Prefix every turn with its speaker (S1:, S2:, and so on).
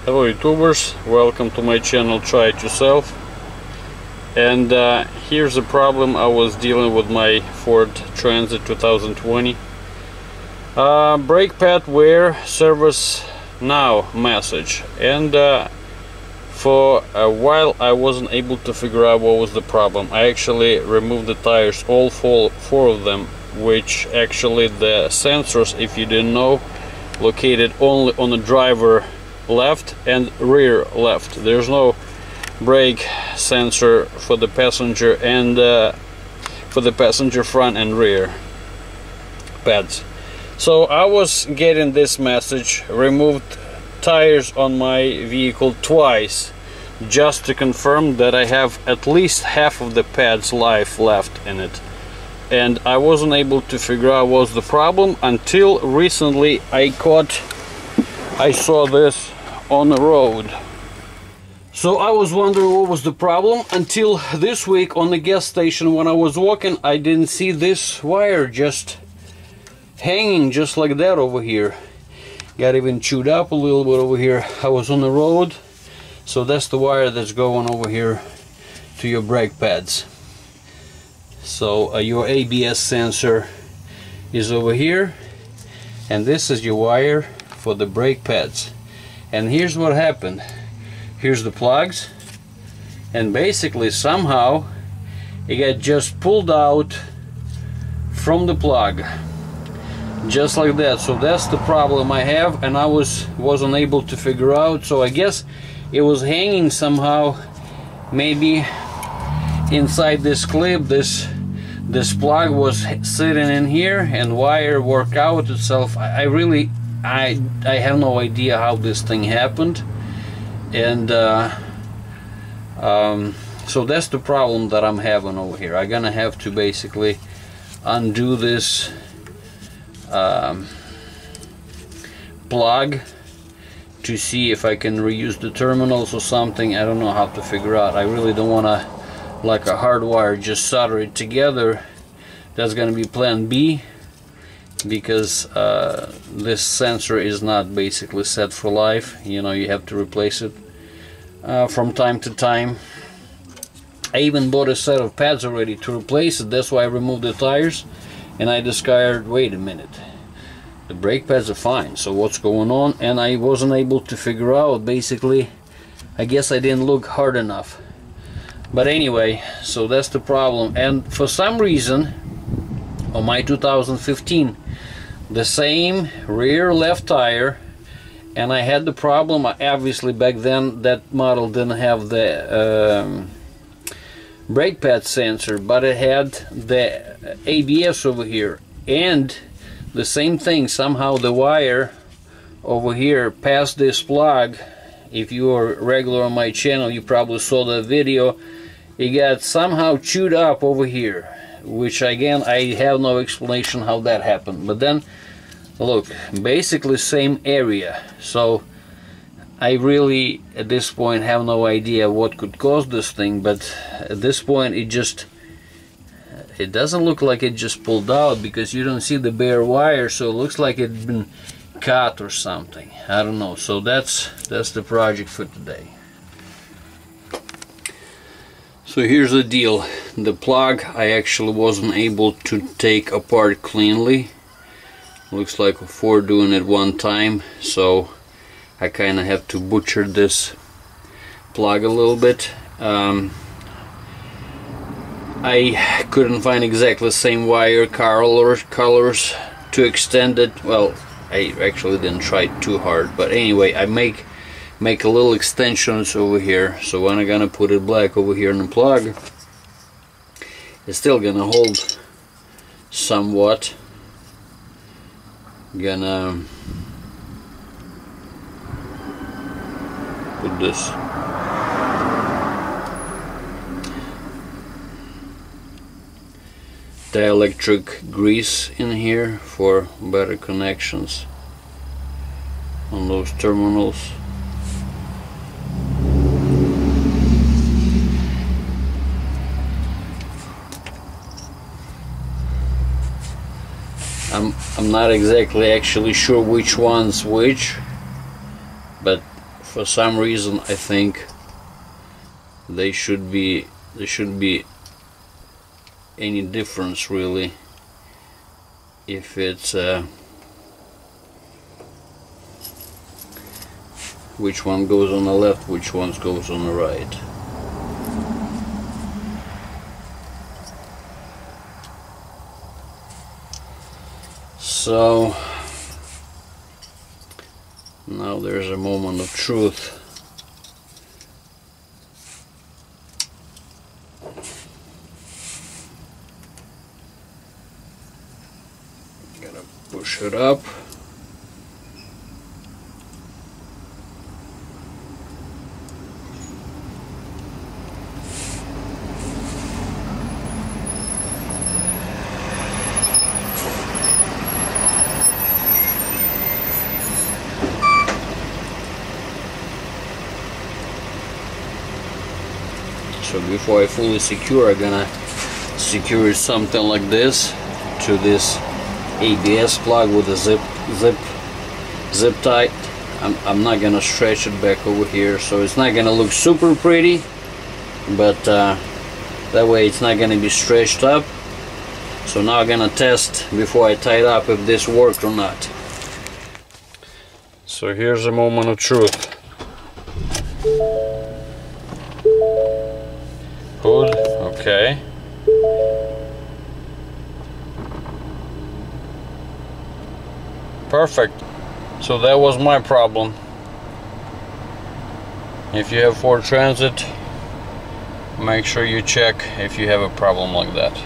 S1: Hello YouTubers, welcome to my channel Try It Yourself. And here's the problem I was dealing with my Ford Transit 2020. Brake pad wear, service now message. And for a while I wasn't able to figure out what was the problem. I actually removed the tires, all four of them, which actually the sensors, if you didn't know, located only on the driver left and rear left. There's no brake sensor for the passenger and for the passenger front and rear pads. So I was getting this message, removed tires on my vehicle twice just to confirm that I have at least half of the pad's life left in it. And I wasn't able to figure out what was the problem until recently I saw this on the road. So I was wondering what was the problem until this week on the gas station when I was walking. I didn't see this wire just hanging just like that over here. Got even chewed up a little bit over here. I was on the road, so that's the wire that's going over here to your brake pads. So your ABS sensor is over here, and this is your wire for the brake pads. And here's what happened. Here's the plugs, and basically somehow it got just pulled out from the plug, just like that. So that's the problem I have, and I wasn't able to figure out. So I guess it was hanging somehow, maybe inside this clip. This plug was sitting in here, and wire worked out itself. I have no idea how this thing happened, and so that's the problem that I'm having over here. I'm gonna have to basically undo this plug to see if I can reuse the terminals or something. I don't know how to figure out. I really don't want to, like a hard wire, just solder it together. That's gonna be plan B, because this sensor is not basically set for life. You know, you have to replace it from time to time. I even bought a set of pads already to replace it. That's why I removed the tires, and I discovered, wait a minute, the brake pads are fine, so what's going on? And I wasn't able to figure out. Basically, I guess I didn't look hard enough. But anyway, so that's the problem. And for some reason on my 2015, the same rear left tire, and I had the problem. Obviously back then that model didn't have the brake pad sensor, but it had the ABS over here, and the same thing, somehow the wire over here past this plug. If you are regular on my channel, you probably saw the video. It got somehow chewed up over here, which again I have no explanation how that happened. But then look, basically same area. So I really at this point have no idea what could cause this thing, but at this point it doesn't look like it just pulled out, because you don't see the bare wire, so it looks like it's been cut or something. I don't know. So that's the project for today. So here's the deal. The plug I actually wasn't able to take apart cleanly. Looks like before doing it one time, so I kind of have to butcher this plug a little bit. I couldn't find exactly the same wire colors to extend it. Well, I actually didn't try too hard, but anyway, I make a little extensions over here. So when I'm gonna put it black over here in the plug, it's still gonna hold somewhat. Gonna put this dielectric grease in here for better connections on those terminals. I'm not exactly actually sure which one's which, but for some reason I think there should be any difference really if it's which one goes on the left, which one goes on the right. So now there's a moment of truth. Gotta push it up. So before I fully secure, I'm gonna secure something like this to this ABS plug with a zip tie. I'm not gonna stretch it back over here, so it's not gonna look super pretty, but that way it's not gonna be stretched up. So now I'm gonna test before I tie it up if this worked or not. So here's a moment of truth. Hood, okay. Perfect. So that was my problem. If you have Ford Transit, make sure you check if you have a problem like that.